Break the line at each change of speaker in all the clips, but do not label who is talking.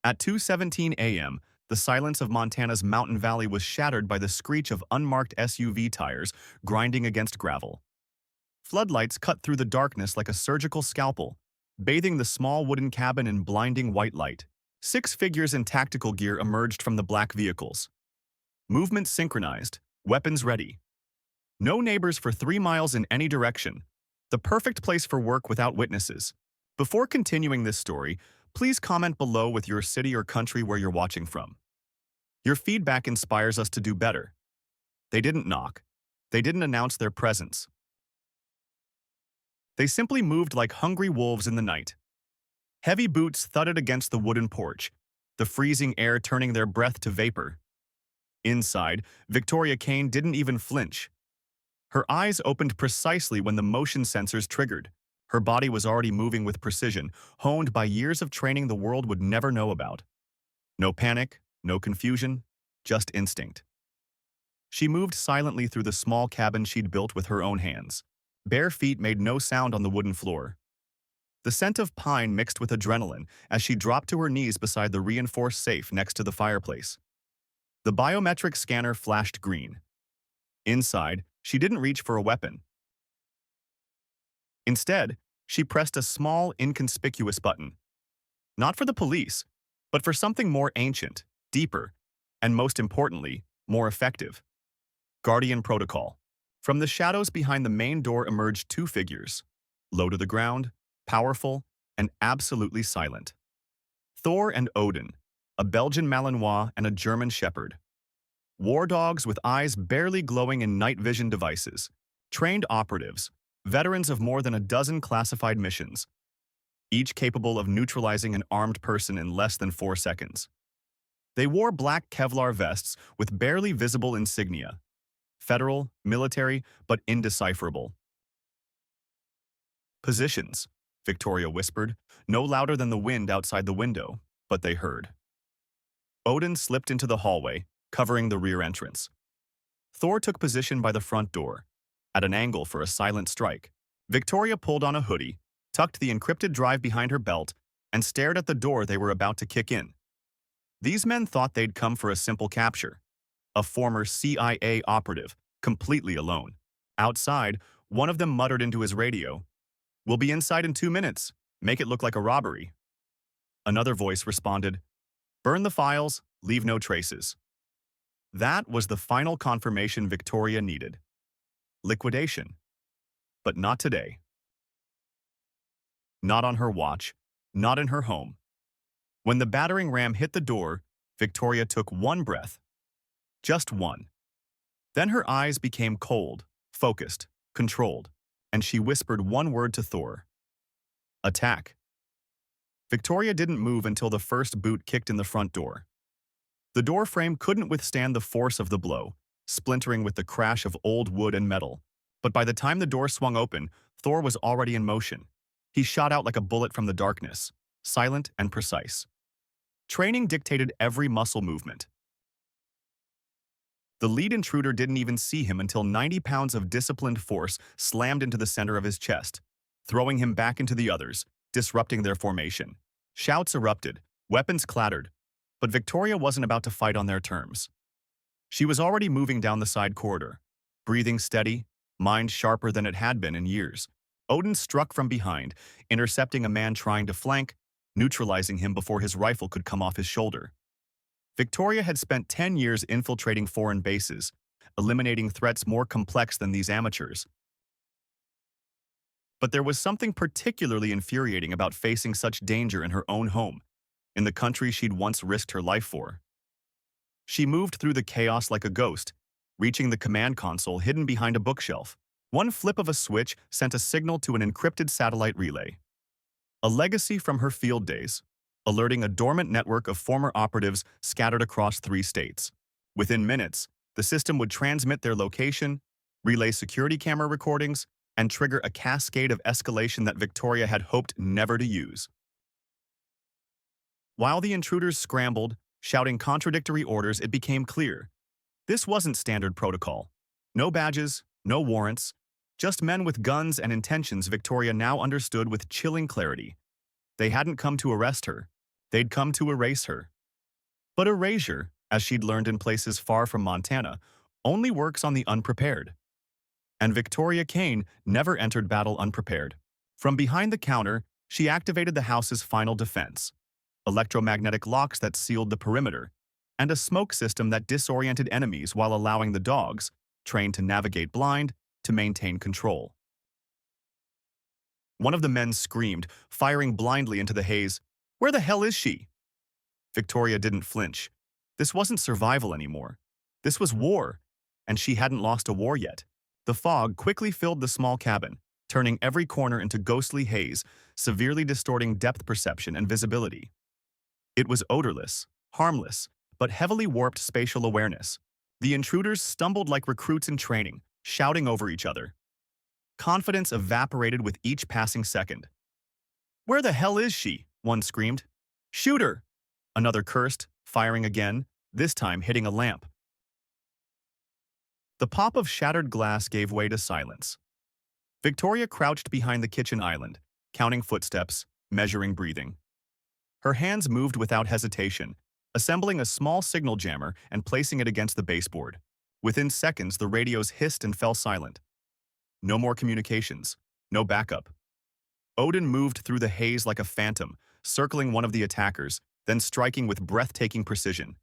At 2:17 a.m., the silence of Montana's mountain valley was shattered by the screech of unmarked SUV tires grinding against gravel. Floodlights cut through the darkness like a surgical scalpel, bathing the small wooden cabin in blinding white light. Six figures in tactical gear emerged from the black vehicles. Movement synchronized, weapons ready. No neighbors for 3 miles in any direction. The perfect place for work without witnesses. Before continuing this story, please comment below with your city or country where you're watching from. Your feedback inspires us to do better. They didn't knock. They didn't announce their presence. They simply moved like hungry wolves in the night. Heavy boots thudded against the wooden porch, the freezing air turning their breath to vapor. Inside, Victoria Kane didn't even flinch. Her eyes opened precisely when the motion sensors triggered. Her body was already moving with precision, honed by years of training the world would never know about. No panic, no confusion, just instinct. She moved silently through the small cabin she'd built with her own hands. Bare feet made no sound on the wooden floor. The scent of pine mixed with adrenaline as she dropped to her knees beside the reinforced safe next to the fireplace. The biometric scanner flashed green. Inside, she didn't reach for a weapon. Instead, she pressed a small, inconspicuous button. Not for the police, but for something more ancient, deeper, and most importantly, more effective. Guardian Protocol. From the shadows behind the main door emerged two figures, low to the ground, powerful, and absolutely silent. Thor and Odin, a Belgian Malinois and a German Shepherd. War dogs with eyes barely glowing in night vision devices. Trained operatives, veterans of more than a dozen classified missions, each capable of neutralizing an armed person in less than 4 seconds. They wore black Kevlar vests with barely visible insignia. Federal, military, but indecipherable. Positions, Victoria whispered, no louder than the wind outside the window, but they heard. Odin slipped into the hallway, covering the rear entrance. Thor took position by the front door, at an angle for a silent strike. Victoria pulled on a hoodie, tucked the encrypted drive behind her belt, and stared at the door they were about to kick in. These men thought they'd come for a simple capture. A former CIA operative, completely alone. Outside, one of them muttered into his radio, "We'll be inside in 2 minutes. Make it look like a robbery." Another voice responded, "Burn the files, leave no traces." That was the final confirmation Victoria needed. Liquidation. But not today. Not on her watch, not in her home. When the battering ram hit the door, Victoria took one breath. Just one. Then her eyes became cold, focused, controlled, and she whispered one word to Thor. Attack. Victoria didn't move until the first boot kicked in the front door. The door frame couldn't withstand the force of the blow, splintering with the crash of old wood and metal. But by the time the door swung open, Thor was already in motion. He shot out like a bullet from the darkness, silent and precise. Training dictated every muscle movement. The lead intruder didn't even see him until 90 pounds of disciplined force slammed into the center of his chest, throwing him back into the others, disrupting their formation. Shouts erupted, weapons clattered, but Victoria wasn't about to fight on their terms. She was already moving down the side corridor, breathing steady, mind sharper than it had been in years. Odin struck from behind, intercepting a man trying to flank, neutralizing him before his rifle could come off his shoulder. Victoria had spent 10 years infiltrating foreign bases, eliminating threats more complex than these amateurs. But there was something particularly infuriating about facing such danger in her own home, in the country she'd once risked her life for. She moved through the chaos like a ghost, reaching the command console hidden behind a bookshelf. One flip of a switch sent a signal to an encrypted satellite relay. A legacy from her field days, alerting a dormant network of former operatives scattered across 3 states. Within minutes, the system would transmit their location, relay security camera recordings, and trigger a cascade of escalation that Victoria had hoped never to use. While the intruders scrambled, shouting contradictory orders, it became clear. This wasn't standard protocol. No badges, no warrants, just men with guns and intentions Victoria now understood with chilling clarity. They hadn't come to arrest her. They'd come to erase her. But erasure, as she'd learned in places far from Montana, only works on the unprepared. And Victoria Kane never entered battle unprepared. From behind the counter, she activated the house's final defense: electromagnetic locks that sealed the perimeter, and a smoke system that disoriented enemies while allowing the dogs, trained to navigate blind, to maintain control. One of the men screamed, firing blindly into the haze, "Where the hell is she?" Victoria didn't flinch. This wasn't survival anymore. This was war, and she hadn't lost a war yet. The fog quickly filled the small cabin, turning every corner into ghostly haze, severely distorting depth perception and visibility. It was odorless, harmless, but heavily warped spatial awareness. The intruders stumbled like recruits in training, shouting over each other. Confidence evaporated with each passing second. "Where the hell is she?" one screamed. "Shoot her!" Another cursed, firing again, this time hitting a lamp. The pop of shattered glass gave way to silence. Victoria crouched behind the kitchen island, counting footsteps, measuring breathing. Her hands moved without hesitation, assembling a small signal jammer and placing it against the baseboard. Within seconds, the radios hissed and fell silent. No more communications, no backup. Odin moved through the haze like a phantom, circling one of the attackers, then striking with breathtaking precision.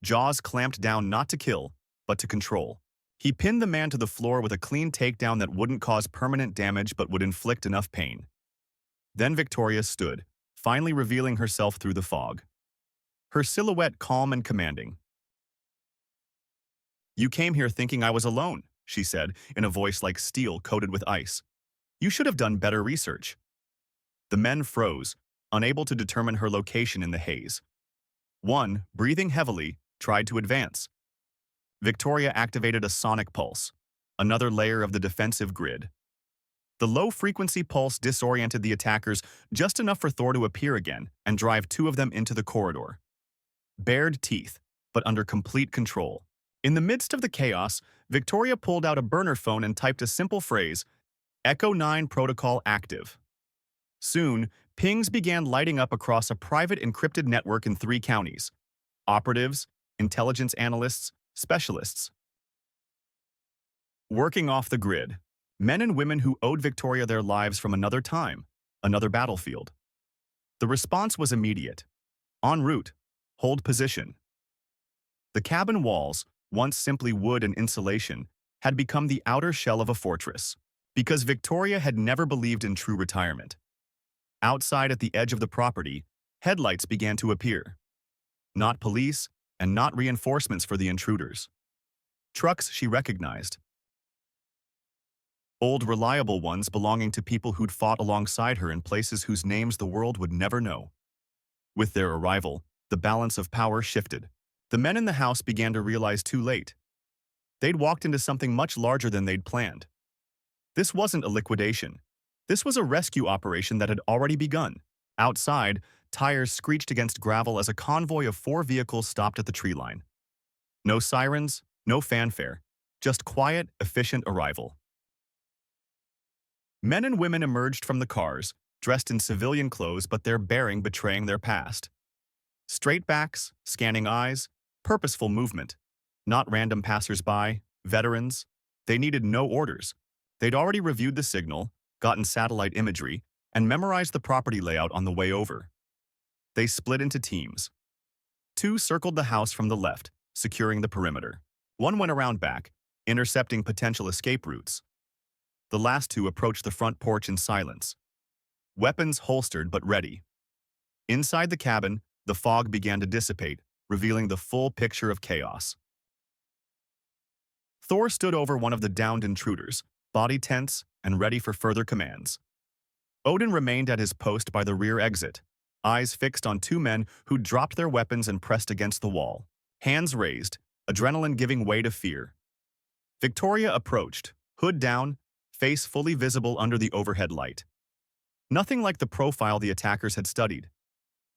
Jaws clamped down not to kill, but to control. He pinned the man to the floor with a clean takedown that wouldn't cause permanent damage but would inflict enough pain. Then Victoria stood, finally revealing herself through the fog. Her silhouette calm and commanding. "You came here thinking I was alone," she said, in a voice like steel coated with ice. "You should have done better research." The men froze, unable to determine her location in the haze. One, breathing heavily, tried to advance. Victoria activated a sonic pulse, another layer of the defensive grid. The low-frequency pulse disoriented the attackers just enough for Thor to appear again and drive two of them into the corridor. Bared teeth, but under complete control. In the midst of the chaos, Victoria pulled out a burner phone and typed a simple phrase, "Echo 9 protocol active." Soon, pings began lighting up across a private encrypted network in 3 counties. Operatives, intelligence analysts, specialists. Working off the grid, men and women who owed Victoria their lives from another time, another battlefield. The response was immediate. En route. Hold position. The cabin walls, once simply wood and insulation, had become the outer shell of a fortress, because Victoria had never believed in true retirement. Outside at the edge of the property, headlights began to appear. Not police, and not reinforcements for the intruders. Trucks she recognized. Old, reliable ones belonging to people who'd fought alongside her in places whose names the world would never know. With their arrival, the balance of power shifted. The men in the house began to realize too late. They'd walked into something much larger than they'd planned. This wasn't a liquidation. This was a rescue operation that had already begun. Outside, tires screeched against gravel as a convoy of 4 vehicles stopped at the tree line. No sirens, no fanfare, just quiet, efficient arrival. Men and women emerged from the cars, dressed in civilian clothes but their bearing betraying their past. Straight backs, scanning eyes, purposeful movement. Not random passers-by, veterans. They needed no orders. They'd already reviewed the signal, gotten satellite imagery, and memorized the property layout on the way over. They split into teams. 2 circled the house from the left, securing the perimeter. 1 went around back, intercepting potential escape routes. The last 2 approached the front porch in silence. Weapons holstered but ready. Inside the cabin, the fog began to dissipate, revealing the full picture of chaos. Thor stood over one of the downed intruders, body tense and ready for further commands. Odin remained at his post by the rear exit, eyes fixed on 2 men who dropped their weapons and pressed against the wall, hands raised, adrenaline giving way to fear. Victoria approached, hood down, face fully visible under the overhead light. Nothing like the profile the attackers had studied.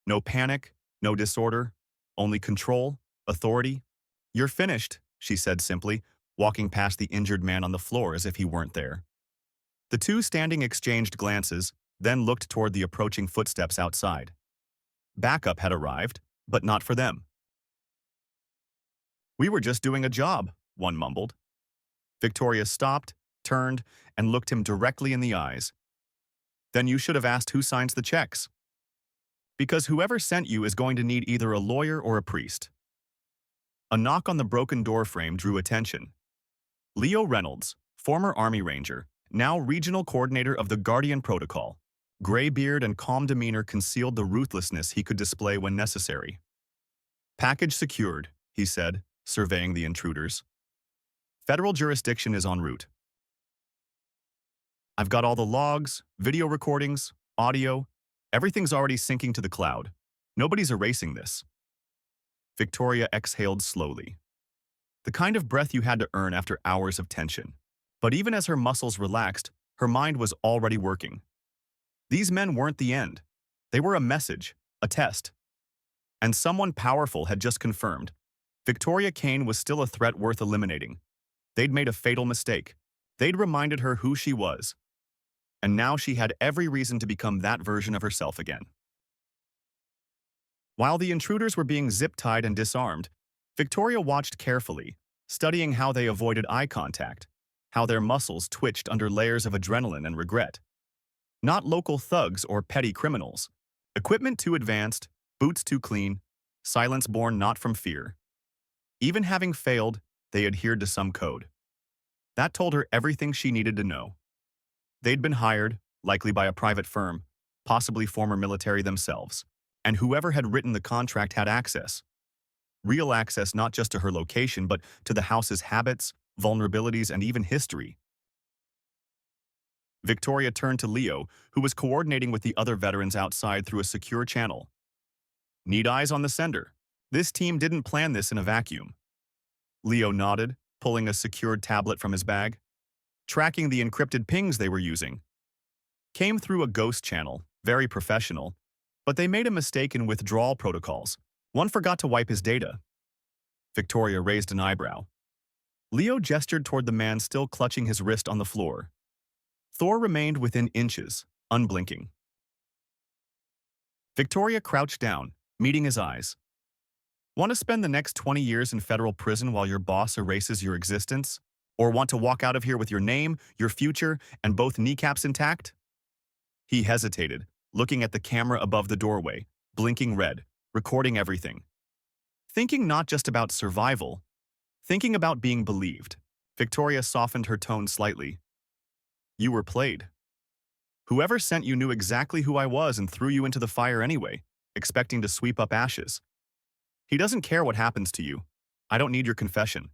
No panic, no disorder, only control, authority. "You're finished," she said simply, walking past the injured man on the floor as if he weren't there. The 2 standing exchanged glances, then looked toward the approaching footsteps outside. Backup had arrived, but not for them. "We were just doing a job," one mumbled. Victoria stopped, turned, and looked him directly in the eyes. "Then you should have asked who signs the checks. Because whoever sent you is going to need either a lawyer or a priest." A knock on the broken door frame drew attention. Leo Reynolds, former Army Ranger, now regional coordinator of the Guardian Protocol. Gray beard and calm demeanor concealed the ruthlessness he could display when necessary. "Package secured," he said, surveying the intruders. "Federal jurisdiction is en route. I've got all the logs, video recordings, audio. Everything's already syncing to the cloud. Nobody's erasing this." Victoria exhaled slowly. The kind of breath you had to earn after hours of tension. But even as her muscles relaxed, her mind was already working. These men weren't the end. They were a message, a test. And someone powerful had just confirmed Victoria Kane was still a threat worth eliminating. They'd made a fatal mistake. They'd reminded her who she was. And now she had every reason to become that version of herself again. While the intruders were being zip-tied and disarmed, Victoria watched carefully, studying how they avoided eye contact, how their muscles twitched under layers of adrenaline and regret. Not local thugs or petty criminals. Equipment too advanced, boots too clean, silence born not from fear. Even having failed, they adhered to some code. That told her everything she needed to know. They'd been hired, likely by a private firm, possibly former military themselves, and whoever had written the contract had access. Real access not just to her location, but to the house's habits, vulnerabilities, and even history. Victoria turned to Leo, who was coordinating with the other veterans outside through a secure channel. "Need eyes on the sender. This team didn't plan this in a vacuum." Leo nodded, pulling a secured tablet from his bag. Tracking the encrypted pings they were using. Came through a ghost channel, very professional, but they made a mistake in withdrawal protocols. One forgot to wipe his data. Victoria raised an eyebrow. Leo gestured toward the man still clutching his wrist on the floor. Thor remained within inches, unblinking. Victoria crouched down, meeting his eyes. "Want to spend the next 20 years in federal prison while your boss erases your existence? Or want to walk out of here with your name, your future, and both kneecaps intact?" He hesitated, looking at the camera above the doorway, blinking red, recording everything. Thinking not just about survival, thinking about being believed. Victoria softened her tone slightly. "You were played. Whoever sent you knew exactly who I was and threw you into the fire anyway, expecting to sweep up ashes. He doesn't care what happens to you. I don't need your confession.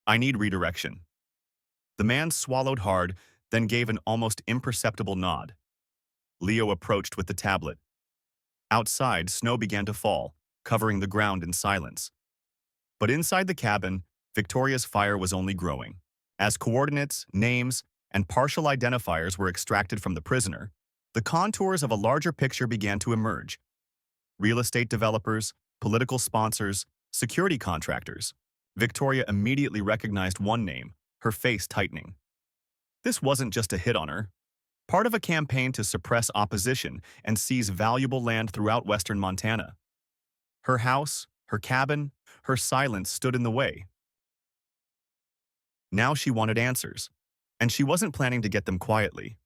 I need redirection." The man swallowed hard, then gave an almost imperceptible nod. Leo approached with the tablet. Outside, snow began to fall, covering the ground in silence. But inside the cabin, Victoria's fire was only growing. As coordinates, names, and partial identifiers were extracted from the prisoner, the contours of a larger picture began to emerge. Real estate developers, political sponsors, security contractors. Victoria immediately recognized one name, her face tightening. This wasn't just a hit on her. Part of a campaign to suppress opposition and seize valuable land throughout western Montana. Her house, her cabin, her silence stood in the way. Now she wanted answers, and she wasn't planning to get them quietly.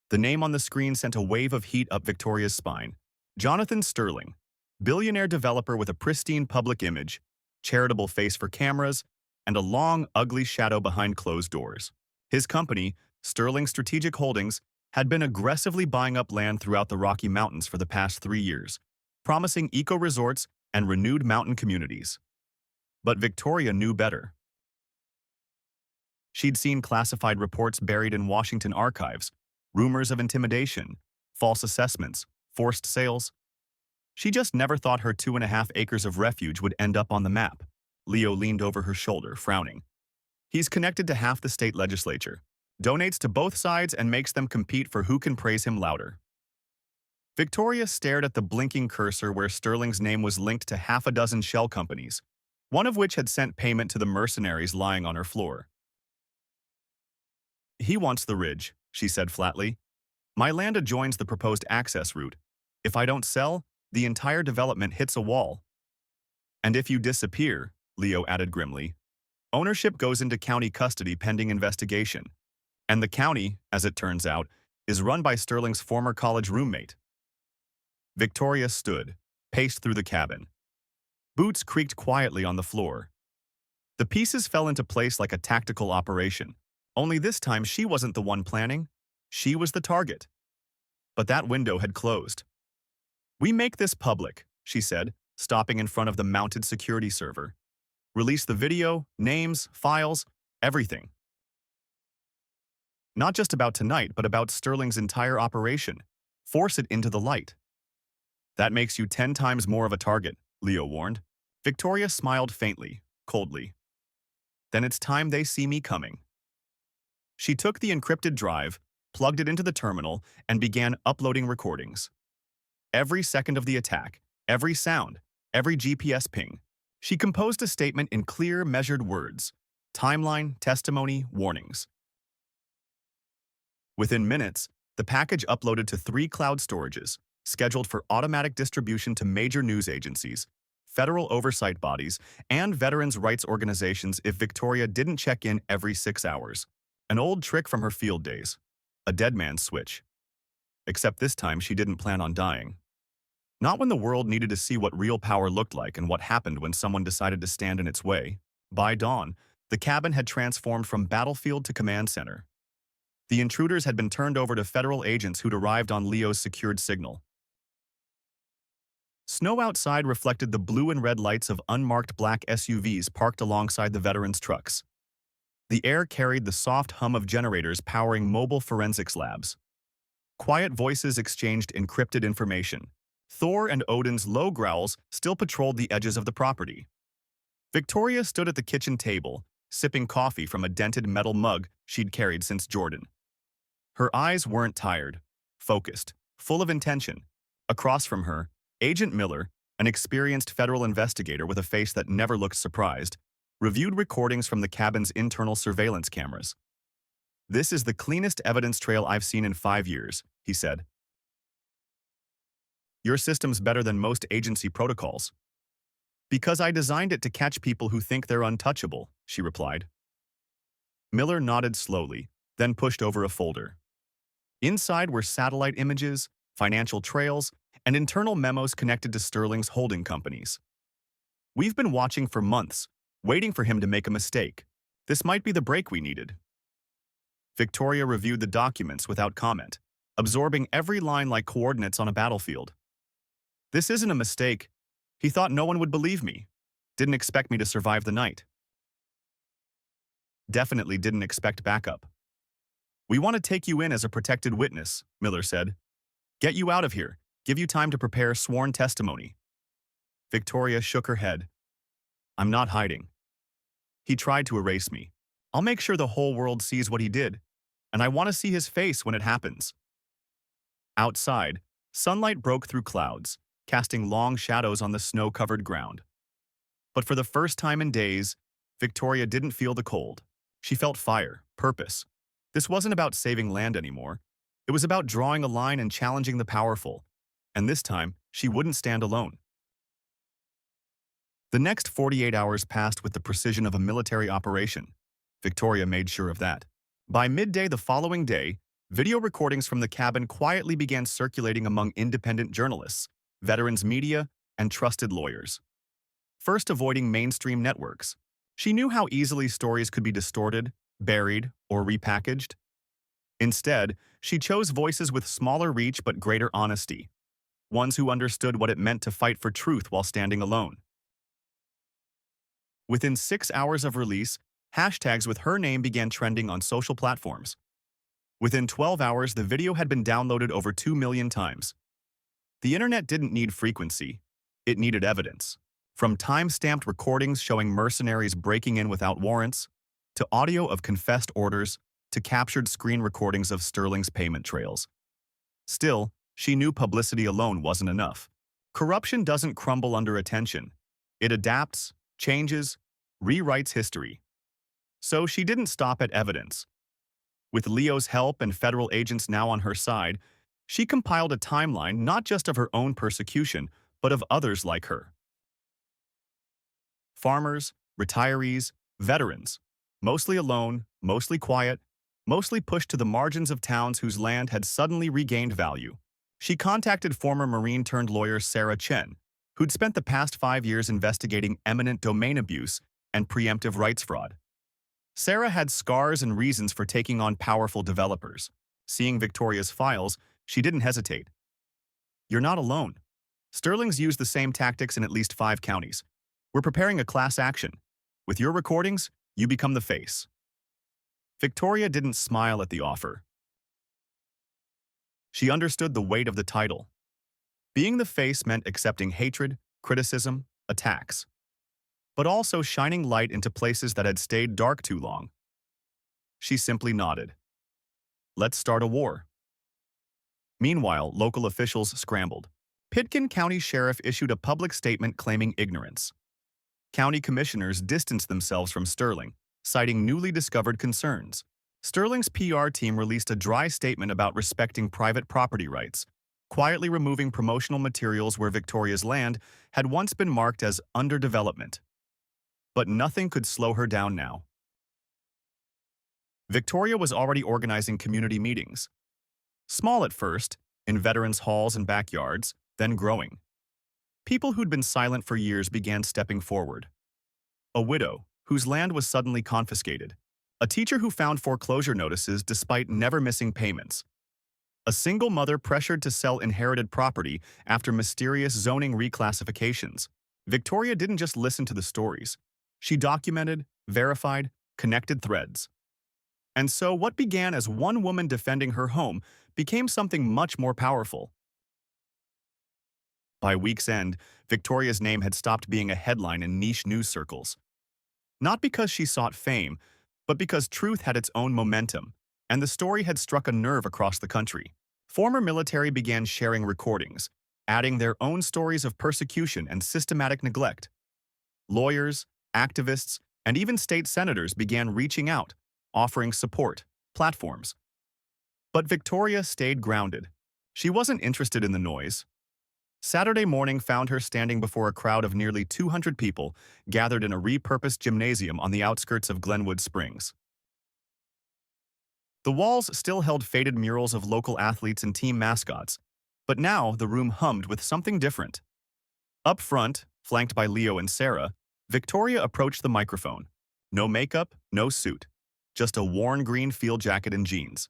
The name on the screen sent a wave of heat up Victoria's spine. Jonathan Sterling, billionaire developer with a pristine public image, charitable face for cameras, and a long, ugly shadow behind closed doors. His company, Sterling Strategic Holdings, had been aggressively buying up land throughout the Rocky Mountains for the past 3 years, promising eco-resorts and renewed mountain communities. But Victoria knew better. She'd seen classified reports buried in Washington archives, rumors of intimidation, false assessments, forced sales. She just never thought her 2.5 acres of refuge would end up on the map. Leo leaned over her shoulder, frowning. He's connected to half the state legislature, donates to both sides, and makes them compete for who can praise him louder. Victoria stared at the blinking cursor where Sterling's name was linked to half a dozen shell companies, one of which had sent payment to the mercenaries lying on her floor. "He wants the ridge," she said flatly. "My land adjoins the proposed access route. If I don't sell, the entire development hits a wall. And if you disappear, Leo added grimly, ownership goes into county custody pending investigation. And the county, as it turns out, is run by Sterling's former college roommate. Victoria stood, paced through the cabin. Boots creaked quietly on the floor. The pieces fell into place like a tactical operation. Only this time she wasn't the one planning. She was the target. But that window had closed. We make this public, she said, stopping in front of the mounted security server. Release the video, names, files, everything. Not just about tonight, but about Sterling's entire operation. Force it into the light. That makes you 10 times more of a target, Leo warned. Victoria smiled faintly, coldly. Then it's time they see me coming. She took the encrypted drive, plugged it into the terminal, and began uploading recordings. Every second of the attack, every sound, every GPS ping. She composed a statement in clear, measured words. Timeline, testimony, warnings. Within minutes, the package uploaded to 3 cloud storages, scheduled for automatic distribution to major news agencies, federal oversight bodies, and veterans' rights organizations if Victoria didn't check in every 6 hours. An old trick from her field days. A dead man's switch. Except this time she didn't plan on dying. Not when the world needed to see what real power looked like and what happened when someone decided to stand in its way. By dawn, the cabin had transformed from battlefield to command center. The intruders had been turned over to federal agents who'd arrived on Leo's secured signal. Snow outside reflected the blue and red lights of unmarked black SUVs parked alongside the veterans' trucks. The air carried the soft hum of generators powering mobile forensics labs. Quiet voices exchanged encrypted information. Thor and Odin's low growls still patrolled the edges of the property. Victoria stood at the kitchen table, sipping coffee from a dented metal mug she'd carried since Jordan. Her eyes weren't tired, focused, full of intention. Across from her, Agent Miller, an experienced federal investigator with a face that never looked surprised, reviewed recordings from the cabin's internal surveillance cameras. "This is the cleanest evidence trail I've seen in 5 years," he said. "Your system's better than most agency protocols." "Because I designed it to catch people who think they're untouchable," she replied. Miller nodded slowly, then pushed over a folder. Inside were satellite images, financial trails, and internal memos connected to Sterling's holding companies. "We've been watching for months, waiting for him to make a mistake. This might be the break we needed." Victoria reviewed the documents without comment, absorbing every line like coordinates on a battlefield. "This isn't a mistake. He thought no one would believe me. Didn't expect me to survive the night. Definitely didn't expect backup. We want to take you in as a protected witness," Miller said. "Get you out of here, give you time to prepare sworn testimony." Victoria shook her head. "I'm not hiding. He tried to erase me. I'll make sure the whole world sees what he did, and I want to see his face when it happens." Outside, sunlight broke through clouds, casting long shadows on the snow-covered ground. But for the first time in days, Victoria didn't feel the cold. She felt fire, purpose. This wasn't about saving land anymore. It was about drawing a line and challenging the powerful. And this time, she wouldn't stand alone. The next 48 hours passed with the precision of a military operation. Victoria made sure of that. By midday the following day, video recordings from the cabin quietly began circulating among independent journalists, veterans media, and trusted lawyers. First avoiding mainstream networks, she knew how easily stories could be distorted, buried, or repackaged. Instead, she chose voices with smaller reach but greater honesty, ones who understood what it meant to fight for truth while standing alone. Within 6 hours of release, hashtags with her name began trending on social platforms. Within 12 hours, the video had been downloaded over 2 million times. The internet didn't need frequency, it needed evidence. From time-stamped recordings showing mercenaries breaking in without warrants, to audio of confessed orders, to captured screen recordings of Sterling's payment trails. Still, she knew publicity alone wasn't enough. Corruption doesn't crumble under attention. It adapts, changes, rewrites history. So she didn't stop at evidence. With Leo's help and federal agents now on her side, She compiled a timeline not just of her own persecution, but of others like her. Farmers, retirees, veterans, mostly alone, mostly quiet, mostly pushed to the margins of towns whose land had suddenly regained value. She contacted former Marine-turned-lawyer Sarah Chen, who'd spent the past 5 years investigating eminent domain abuse and preemptive rights fraud. Sarah had scars and reasons for taking on powerful developers. Seeing Victoria's files, she didn't hesitate. "You're not alone. Sterling's used the same tactics in at least 5 counties. We're preparing a class action. With your recordings, you become the face." Victoria didn't smile at the offer. She understood the weight of the title. Being the face meant accepting hatred, criticism, attacks, but also shining light into places that had stayed dark too long. She simply nodded. "Let's start a war." Meanwhile, local officials scrambled. Pitkin County Sheriff issued a public statement claiming ignorance. County commissioners distanced themselves from Sterling, citing newly discovered concerns. Sterling's PR team released a dry statement about respecting private property rights, quietly removing promotional materials where Victoria's land had once been marked as underdevelopment. But nothing could slow her down now. Victoria was already organizing community meetings. Small at first, in veterans' halls and backyards, then growing. People who'd been silent for years began stepping forward. A widow, whose land was suddenly confiscated. A teacher who found foreclosure notices despite never missing payments. A single mother pressured to sell inherited property after mysterious zoning reclassifications. Victoria didn't just listen to the stories. She documented, verified, connected threads. And so what began as one woman defending her home became something much more powerful. By week's end, Victoria's name had stopped being a headline in niche news circles. Not because she sought fame, but because truth had its own momentum, and the story had struck a nerve across the country. Former military began sharing recordings, adding their own stories of persecution and systematic neglect. Lawyers, activists, and even state senators began reaching out, offering support, platforms. But Victoria stayed grounded. She wasn't interested in the noise. Saturday morning found her standing before a crowd of nearly 200 people gathered in a repurposed gymnasium on the outskirts of Glenwood Springs. The walls still held faded murals of local athletes and team mascots, but now the room hummed with something different. Up front, flanked by Leo and Sarah, Victoria approached the microphone. No makeup, no suit, just a worn green field jacket and jeans.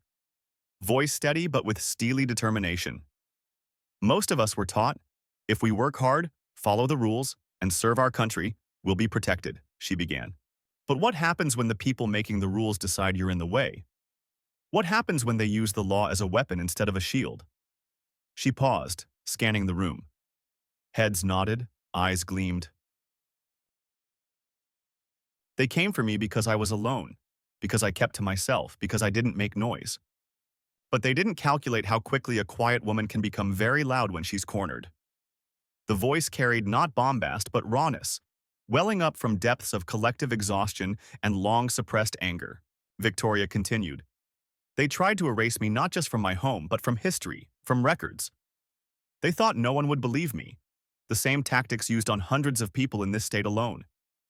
Voice steady but with steely determination. "Most of us were taught, if we work hard, follow the rules, and serve our country, we'll be protected," she began. "But what happens when the people making the rules decide you're in the way? What happens when they use the law as a weapon instead of a shield?" She paused, scanning the room. Heads nodded, eyes gleamed. "They came for me because I was alone, because I kept to myself, because I didn't make noise. But they didn't calculate how quickly a quiet woman can become very loud when she's cornered." The voice carried not bombast but rawness, welling up from depths of collective exhaustion and long-suppressed anger. Victoria continued. "They tried to erase me not just from my home, but from history, from records. They thought no one would believe me. The same tactics used on hundreds of people in this state alone.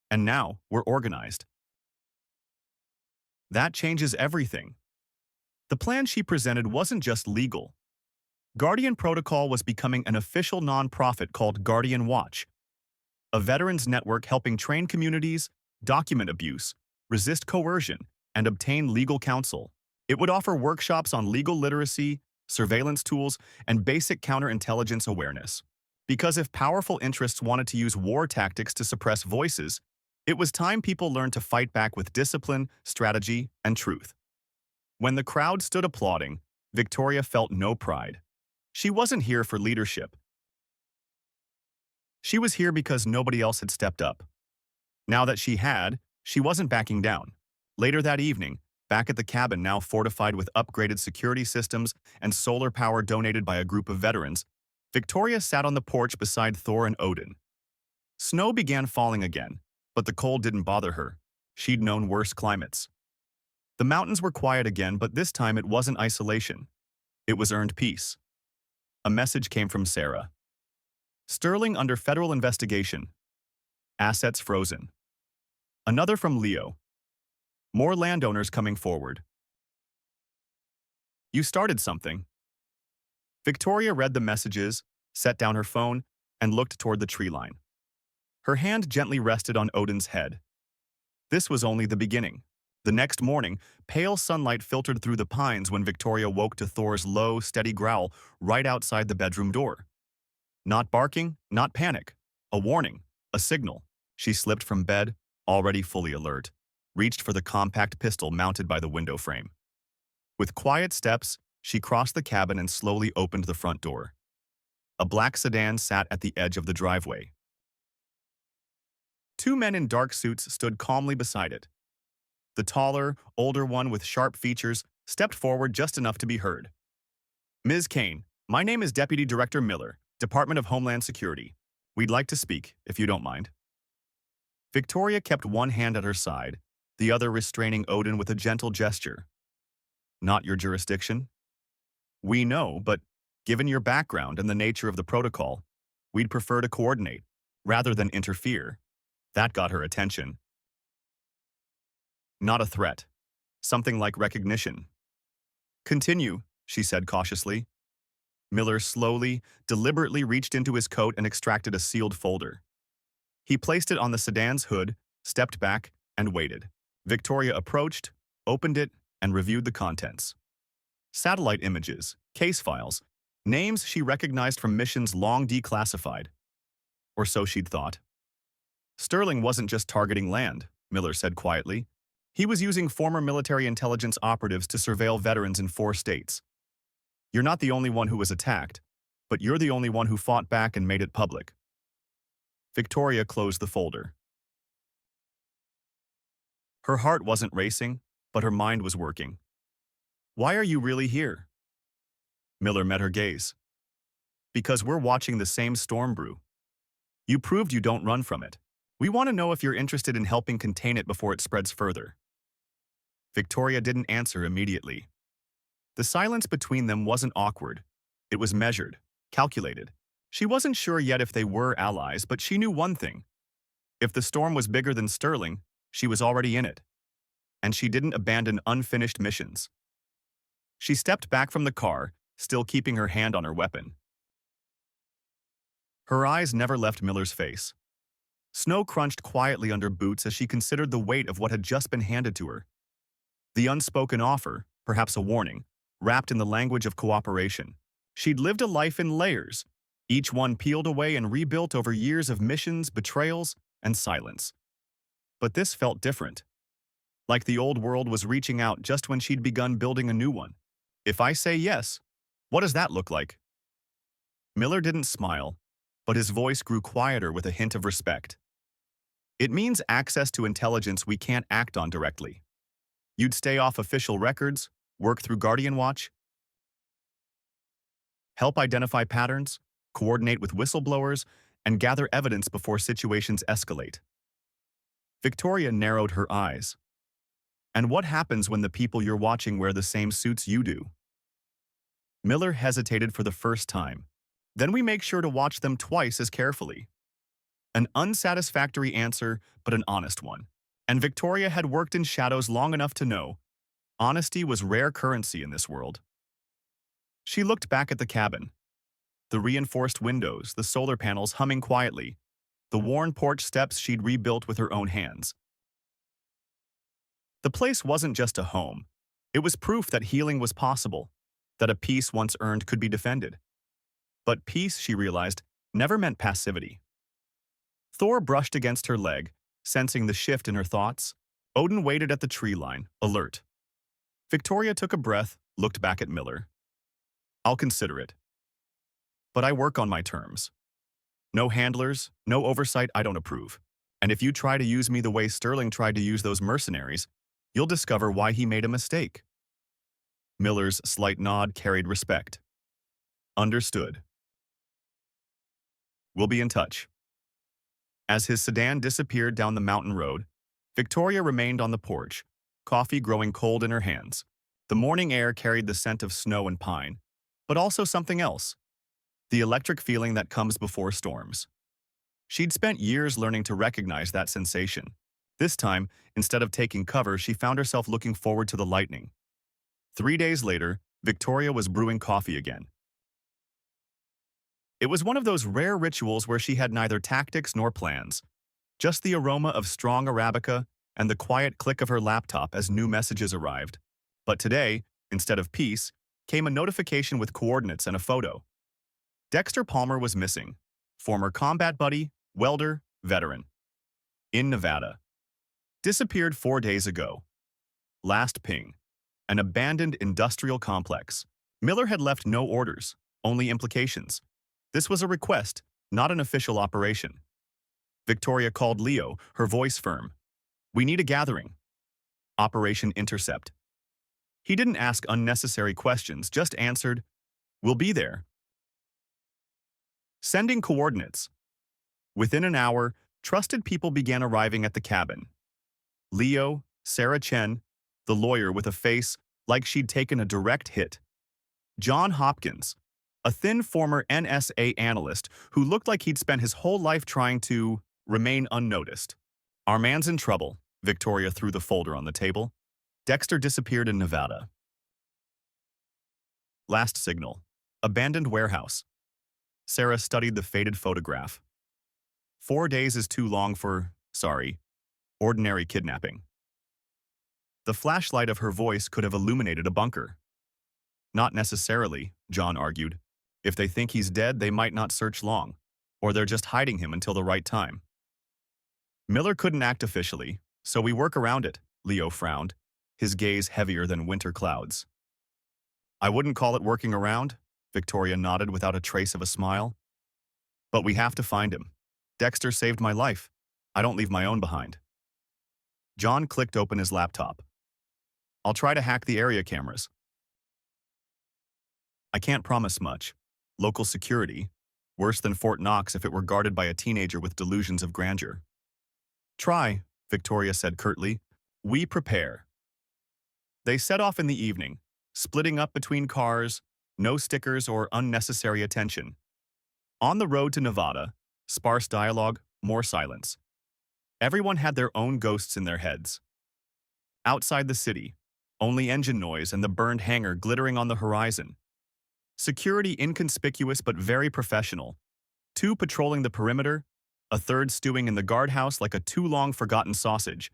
And now, we're organized. That changes everything." The plan she presented wasn't just legal. Guardian Protocol was becoming an official nonprofit called Guardian Watch, a veterans network helping train communities, document abuse, resist coercion, and obtain legal counsel. It would offer workshops on legal literacy, surveillance tools, and basic counterintelligence awareness. Because if powerful interests wanted to use war tactics to suppress voices, it was time people learned to fight back with discipline, strategy, and truth. When the crowd stood applauding, Victoria felt no pride. She wasn't here for leadership. She was here because nobody else had stepped up. Now that she had, she wasn't backing down. Later that evening, back at the cabin now fortified with upgraded security systems and solar power donated by a group of veterans, Victoria sat on the porch beside Thor and Odin. Snow began falling again, but the cold didn't bother her. She'd known worse climates. The mountains were quiet again, but this time it wasn't isolation. It was earned peace. A message came from Sarah. Sterling under federal investigation. Assets frozen. Another from Leo. More landowners coming forward. You started something. Victoria read the messages, set down her phone, and looked toward the tree line. Her hand gently rested on Odin's head. This was only the beginning. The next morning, pale sunlight filtered through the pines when Victoria woke to Thor's low, steady growl right outside the bedroom door. Not barking, not panic. A warning, a signal. She slipped from bed, already fully alert, reached for the compact pistol mounted by the window frame. With quiet steps, she crossed the cabin and slowly opened the front door. A black sedan sat at the edge of the driveway. Two men in dark suits stood calmly beside it. The taller, older one with sharp features stepped forward just enough to be heard. Ms. Kane, my name is Deputy Director Miller, Department of Homeland Security. We'd like to speak, if you don't mind. Victoria kept one hand at her side, the other restraining Odin with a gentle gesture. Not your jurisdiction? We know, but given your background and the nature of the protocol, we'd prefer to coordinate, rather than interfere. That got her attention. Not a threat. Something like recognition. Continue, she said cautiously. Miller slowly, deliberately reached into his coat and extracted a sealed folder. He placed it on the sedan's hood, stepped back, and waited. Victoria approached, opened it, and reviewed the contents. Satellite images, case files, names she recognized from missions long declassified. Or so she'd thought. Sterling wasn't just targeting land, Miller said quietly. He was using former military intelligence operatives to surveil veterans in 4 states. You're not the only one who was attacked, but you're the only one who fought back and made it public. Victoria closed the folder. Her heart wasn't racing, but her mind was working. Why are you really here? Miller met her gaze. Because we're watching the same storm brew. You proved you don't run from it. We want to know if you're interested in helping contain it before it spreads further. Victoria didn't answer immediately. The silence between them wasn't awkward. It was measured, calculated. She wasn't sure yet if they were allies, but she knew one thing. If the storm was bigger than Sterling, she was already in it. And she didn't abandon unfinished missions. She stepped back from the car, still keeping her hand on her weapon. Her eyes never left Miller's face. Snow crunched quietly under boots as she considered the weight of what had just been handed to her. The unspoken offer, perhaps a warning, wrapped in the language of cooperation. She'd lived a life in layers, each one peeled away and rebuilt over years of missions, betrayals, and silence. But this felt different. Like the old world was reaching out just when she'd begun building a new one. If I say yes, what does that look like? Miller didn't smile, but his voice grew quieter with a hint of respect. It means access to intelligence we can't act on directly. You'd stay off official records, work through Guardian Watch, help identify patterns, coordinate with whistleblowers, and gather evidence before situations escalate. Victoria narrowed her eyes. And what happens when the people you're watching wear the same suits you do? Miller hesitated for the first time. Then we make sure to watch them twice as carefully. An unsatisfactory answer, but an honest one. And Victoria had worked in shadows long enough to know honesty was rare currency in this world. She looked back at the cabin. The reinforced windows, the solar panels humming quietly, the worn porch steps she'd rebuilt with her own hands. The place wasn't just a home. It was proof that healing was possible, that a peace once earned could be defended. But peace, she realized, never meant passivity. Thor brushed against her leg, sensing the shift in her thoughts. Odin waited at the tree line, alert. Victoria took a breath, looked back at Miller. I'll consider it. But I work on my terms. No handlers, no oversight I don't approve. And if you try to use me the way Sterling tried to use those mercenaries, you'll discover why he made a mistake. Miller's slight nod carried respect. Understood. We'll be in touch. As his sedan disappeared down the mountain road, Victoria remained on the porch, coffee growing cold in her hands. The morning air carried the scent of snow and pine, but also something else, the electric feeling that comes before storms. She'd spent years learning to recognize that sensation. This time, instead of taking cover, she found herself looking forward to the lightning. 3 days later, Victoria was brewing coffee again. It was one of those rare rituals where she had neither tactics nor plans, just the aroma of strong Arabica and the quiet click of her laptop as new messages arrived. But today, instead of peace, came a notification with coordinates and a photo. Dexter Palmer was missing. Former combat buddy, welder, veteran. In Nevada. Disappeared 4 days ago. Last ping. An abandoned industrial complex. Miller had left no orders, only implications. This was a request, not an official operation. Victoria called Leo, her voice firm. We need a gathering. Operation Intercept. He didn't ask unnecessary questions, just answered, We'll be there. Sending coordinates. Within an hour, trusted people began arriving at the cabin. Leo, Sarah Chen, the lawyer with a face like she'd taken a direct hit. John Hopkins, a thin former NSA analyst who looked like he'd spent his whole life trying to remain unnoticed. Our man's in trouble, Victoria threw the folder on the table. Dexter disappeared in Nevada. Last signal. Abandoned warehouse. Sarah studied the faded photograph. 4 days is too long for, ordinary kidnapping. The flashlight of her voice could have illuminated a bunker. Not necessarily, John argued. If they think he's dead, they might not search long, or they're just hiding him until the right time. Miller couldn't act officially, so we work around it, Leo frowned, his gaze heavier than winter clouds. I wouldn't call it working around, Victoria nodded without a trace of a smile. But we have to find him. Dexter saved my life. I don't leave my own behind. John clicked open his laptop. I'll try to hack the area cameras. I can't promise much. Local security, worse than Fort Knox if it were guarded by a teenager with delusions of grandeur. Try, Victoria said curtly. We prepare. They set off in the evening, splitting up between cars, no stickers or unnecessary attention. On the road to Nevada, sparse dialogue, more silence. Everyone had their own ghosts in their heads. Outside the city, only engine noise and the burned hangar glittering on the horizon. Security inconspicuous but very professional. 2 patrolling the perimeter, a 3rd stewing in the guardhouse like a too long forgotten sausage.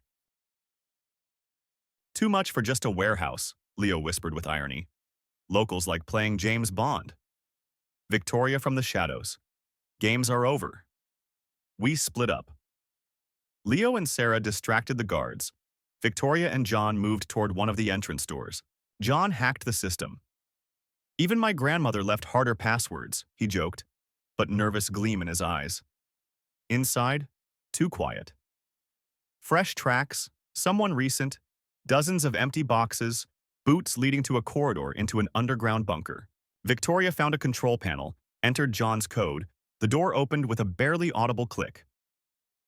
Too much for just a warehouse, Leo whispered with irony. Locals like playing James Bond. Victoria from the shadows. Games are over. We split up. Leo and Sarah distracted the guards. Victoria and John moved toward one of the entrance doors. John hacked the system. Even my grandmother left harder passwords, he joked, but nervous gleam in his eyes. Inside, too quiet. Fresh tracks, someone recent, dozens of empty boxes, boots leading to a corridor into an underground bunker. Victoria found a control panel, entered John's code. The door opened with a barely audible click.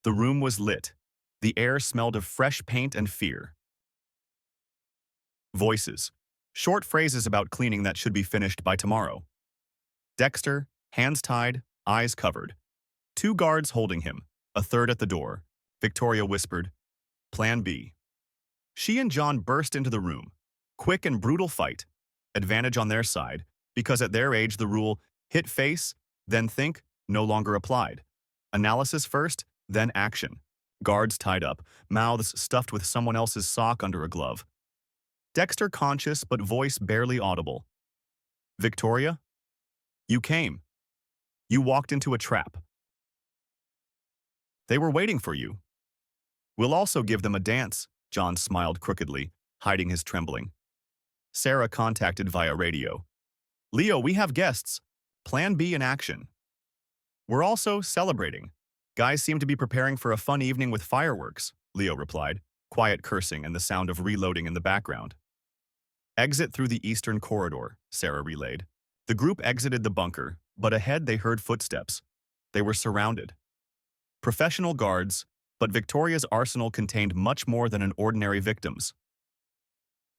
The room was lit. The air smelled of fresh paint and fear. Voices. Short phrases about cleaning that should be finished by tomorrow. Dexter, hands tied, eyes covered. 2 guards holding him, a 3rd at the door. Victoria whispered, Plan B. She and John burst into the room. Quick and brutal fight. Advantage on their side, because at their age the rule, hit face, then think, no longer applied. Analysis first, then action. Guards tied up, mouths stuffed with someone else's sock under a glove. Dexter conscious but voice barely audible. Victoria? You came. You walked into a trap. They were waiting for you. We'll also give them a dance, John smiled crookedly, hiding his trembling. Sarah contacted via radio. Leo, we have guests. Plan B in action. We're also celebrating. Guys seem to be preparing for a fun evening with fireworks, Leo replied, quiet cursing and the sound of reloading in the background. Exit through the eastern corridor, Sarah relayed. The group exited the bunker, but ahead they heard footsteps. They were surrounded. Professional guards, but Victoria's arsenal contained much more than an ordinary victims.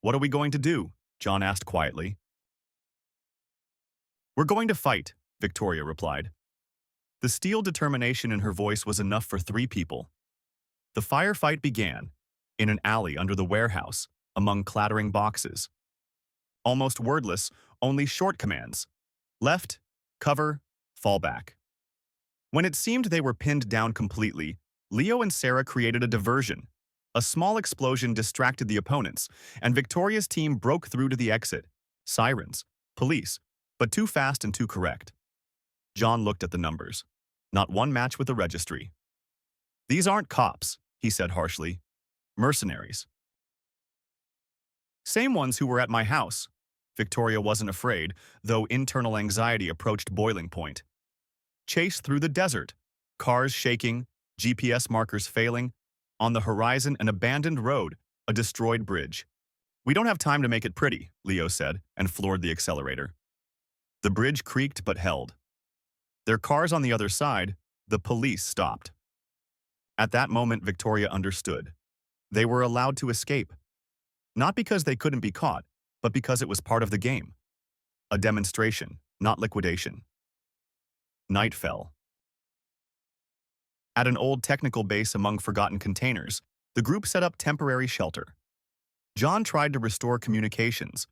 What are we going to do? John asked quietly. We're going to fight, Victoria replied. The steel determination in her voice was enough for 3 people. The firefight began, in an alley under the warehouse, among clattering boxes. Almost wordless, only short commands. Left, cover, fall back. When it seemed they were pinned down completely, Leo and Sarah created a diversion. A small explosion distracted the opponents, and Victoria's team broke through to the exit. Sirens, police, but too fast and too correct. John looked at the numbers. Not one match with the registry. These aren't cops, he said harshly. Mercenaries. Same ones who were at my house. Victoria wasn't afraid, though internal anxiety approached boiling point. Chase through the desert. Cars shaking, GPS markers failing. On the horizon, an abandoned road, a destroyed bridge. We don't have time to make it pretty, Leo said, and floored the accelerator. The bridge creaked but held. Their cars on the other side, the police stopped. At that moment, Victoria understood. They were allowed to escape. Not because they couldn't be caught, but because it was part of the game. A demonstration, not liquidation. Night fell. At an old technical base among forgotten containers, the group set up temporary shelter. John tried to restore communications,